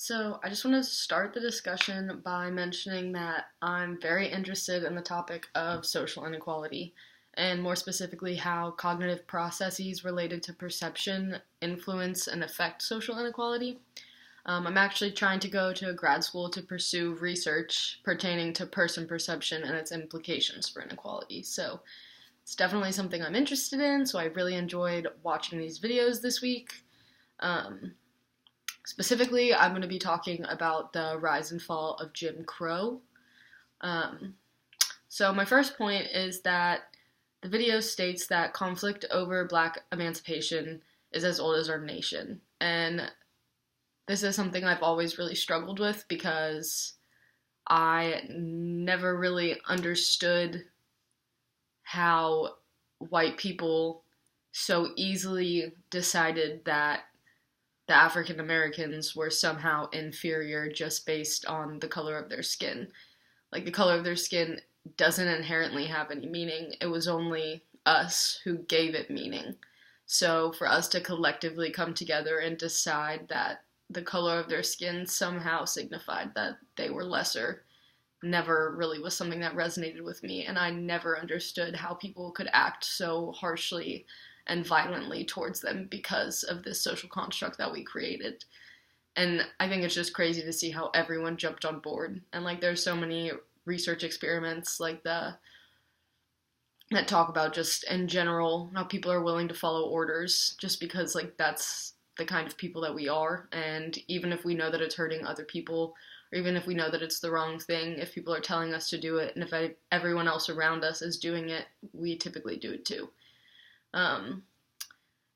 So, I just want to start the discussion by mentioning that I'm very interested in the topic of social inequality, and more specifically, how cognitive processes related to perception influence and affect social inequality. I'm actually trying to go to a grad school to pursue research pertaining to person perception and its implications for inequality. So, it's definitely something I'm interested in, so I really enjoyed watching these videos this week. Um, Specifically, I'm going to be talking about the rise and fall of Jim Crow. Um, so, my first point is that the video states that conflict over black emancipation is as old as our nation. And this is something I've always really struggled with because I never really understood how white people so easily decided that the African Americans were somehow inferior just based on the color of their skin. Like, the color of their skin doesn't inherently have any meaning. It was only us who gave it meaning. So, for us to collectively come together and decide that the color of their skin somehow signified that they were lesser never really was something that resonated with me, and I never understood how people could act so harshly and violently towards them because of this social construct that we created. And I think it's just crazy to see how everyone jumped on board. And like, there's so many research experiments like that talk about just in general how people are willing to follow orders just because like that's the kind of people that we are. And even if we know that it's hurting other people, or even if we know that it's the wrong thing, if people are telling us to do it, and if everyone else around us is doing it, we typically do it too.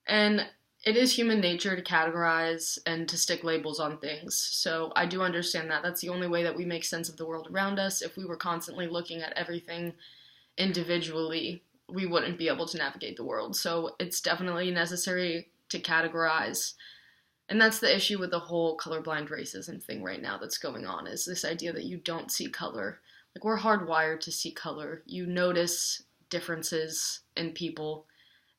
And it is human nature to categorize and to stick labels on things. So I do understand that. That's the only way that we make sense of the world around us. If we were constantly looking at everything individually, we wouldn't be able to navigate the world. So it's definitely necessary to categorize. And that's the issue with the whole colorblind racism thing right now that's going on, is this idea that you don't see color. Like, we're hardwired to see color. You notice differences in people,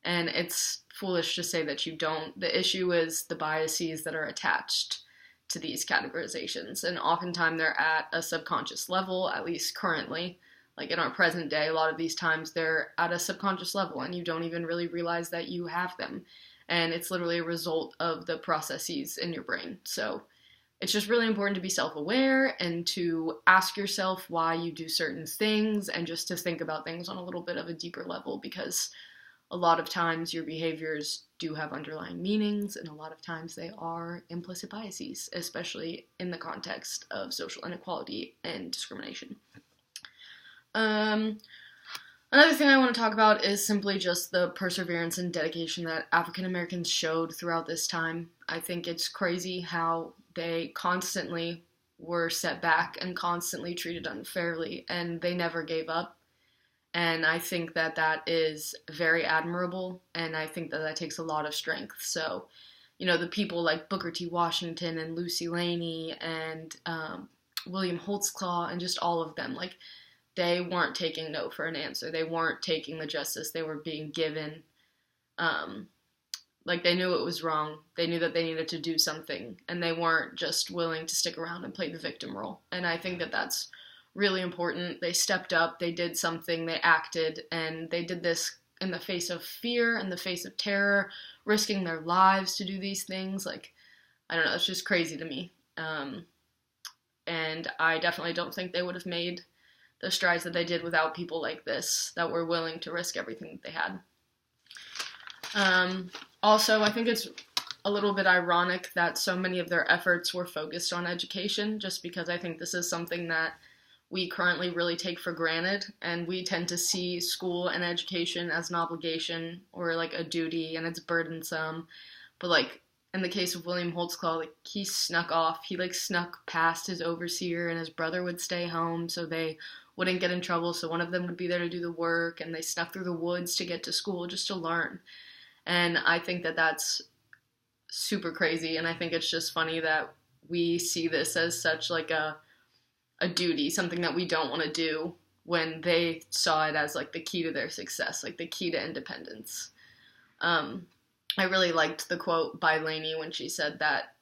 and it's foolish to say that you don't. The issue is the biases that are attached to these categorizations, and oftentimes they're at a subconscious level, at least currently. Like, in our present day, a lot of these times they're at a subconscious level, and you don't even really realize that you have them. And it's literally a result of the processes in your brain. So it's just really important to be self-aware and to ask yourself why you do certain things, and just to think about things on a little bit of a deeper level, because a lot of times your behaviors do have underlying meanings, and a lot of times they are implicit biases, especially in the context of social inequality and discrimination. Another thing I want to talk about is simply just the perseverance and dedication that African Americans showed throughout this time. I think it's crazy how they constantly were set back and constantly treated unfairly, and they never gave up. And I think that that is very admirable, and I think that that takes a lot of strength. So, the people like Booker T. Washington and Lucy Laney and William Holtzclaw and just all of them, like, they weren't taking no for an answer. They weren't taking the justice they were being given. Like, they knew it was wrong. They knew that they needed to do something, and they weren't just willing to stick around and play the victim role. And I think that that's really important. They stepped up, they did something, they acted, and they did this in the face of fear, in the face of terror, risking their lives to do these things. Like, I don't know, it's just crazy to me. And I definitely don't think they would have made the strides that they did without people like this that were willing to risk everything that they had. Also, I think it's a little bit ironic that so many of their efforts were focused on education, just because I think this is something that we currently really take for granted, and we tend to see school and education as an obligation or like a duty, and it's burdensome. But like, in the case of William Holtzclaw, like, he snuck off. He like snuck past his overseer, and his brother would stay home so they wouldn't get in trouble. So one of them would be there to do the work, and they snuck through the woods to get to school just to learn. And I think that that's super crazy, and I think it's just funny that we see this as such like a duty, something that we don't want to do, when they saw it as like the key to their success, like the key to independence. I really liked the quote by Lainey when she said that,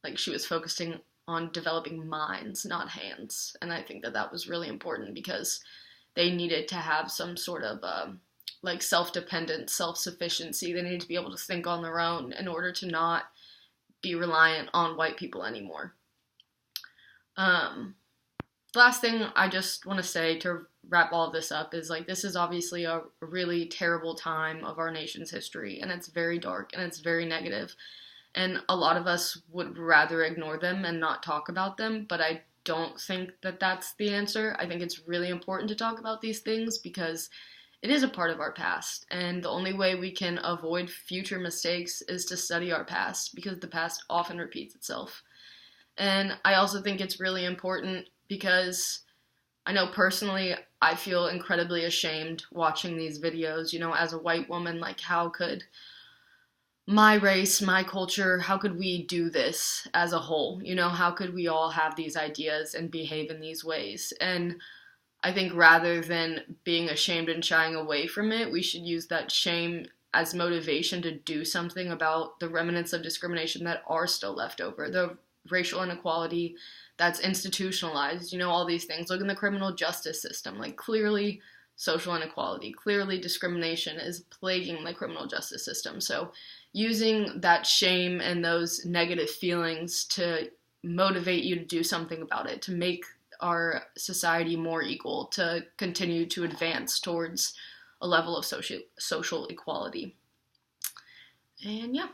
like, she was focusing on developing minds, not hands. And I think that that was really important because they needed to have some sort of like self-dependence, self-sufficiency. They needed to be able to think on their own in order to not be reliant on white people anymore. Last thing I just want to say to wrap all of this up is like this is obviously a really terrible time of our nation's history, and it's very dark and it's very negative, and a lot of us would rather ignore them and not talk about them, but I don't think that that's the answer. I think it's really important to talk about these things because it is a part of our past, and the only way we can avoid future mistakes is to study our past because the past often repeats itself. And I also think it's really important because I know personally I feel incredibly ashamed watching these videos, you know, as a white woman, like how could my race, my culture, how could we do this as a whole? You know, how could we all have these ideas and behave in these ways? And I think rather than being ashamed and shying away from it, we should use that shame as motivation to do something about the remnants of discrimination that are still left over, the racial inequality that's institutionalized, you know, all these things. Look in the criminal justice system, like clearly social inequality, clearly discrimination is plaguing the criminal justice system. So using that shame and those negative feelings to motivate you to do something about it, to make our society more equal, to continue to advance towards a level of social equality. And yeah.